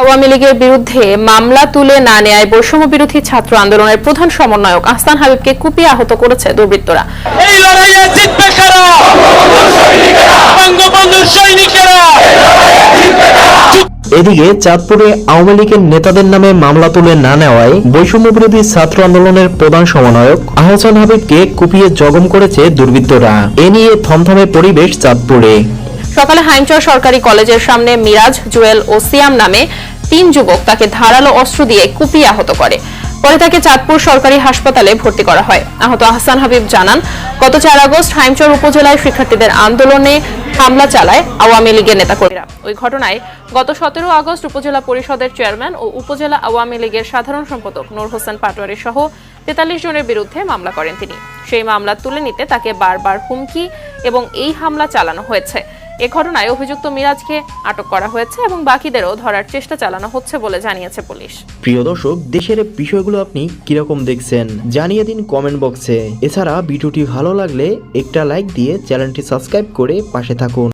আওয়ামী লীগের বিরুদ্ধে মামলা তুলে না নেয়ায় বৈষম্য বিরোধী ছাত্র আন্দোলনের প্রধান সমন্বয়ক আহসান হাবিবকে কুপিয়ে আহত করেছে দুর্বৃত্তরা। এই লড়াইয়ে জিতবে কারা? বঙ্গবন্ধুর সৈনিকেরা। এদিকে চাঁদপুরে আওয়ামী লীগের নেতাদের নামে মামলা তুলে না নেওয়ায় বৈষম্য বিরোধী ছাত্র আন্দোলনের প্রধান সমন্বয়ক আহসান হাবিবকে কুপিয়ে জখম করেছে দুর্বৃত্তরা। এ নিয়ে থমথমে পরিবেশ চাঁদপুরে। সকালে হাইমচর সরকারি কলেজের সামনে মিরাজ, জুয়েল ও সিয়াম নামে 3 যুবক তাকে ধারালো অস্ত্র দিয়ে কুপিয়ে আহত করে। পরে তাকে চাঁদপুর সরকারি হাসপাতালে ভর্তি করা হয়। আহত আহসান হাবিব জানান, গত 4 আগস্ট হাইমচর উপজেলায় শিক্ষার্থীদের আন্দোলনে হামলা চালায় আওয়ামী লীগের নেতাকর্মীরা। ওই ঘটনায় গত 17 আগস্ট উপজেলা পরিষদের চেয়ারম্যান ও উপজেলা আওয়ামী লীগের সাধারণ সম্পাদক নূর হোসেন পাটোয়ারি সহ 43 জনের বিরুদ্ধে মামলা করেন তিনি। সেই মামলা তুলে নিতে তাকে বারবার হুমকি এবং এই হামলা চালানো হয়েছে। এ ঘটনায় অভিযুক্ত মিরাজকে আটক করা হয়েছে এবং বাকিদেরও ধরার চেষ্টা চালানো হচ্ছে বলে জানিয়েছে পুলিশ। প্রিয় দর্শক, দেশের বিষয়গুলো আপনি কিরকম দেখছেন জানিয়ে দিন কমেন্ট বক্সে। এছাড়া ভিডিওটি ভালো লাগলে একটা লাইক দিয়ে চ্যানেলটি সাবস্ক্রাইব করে পাশে থাকুন।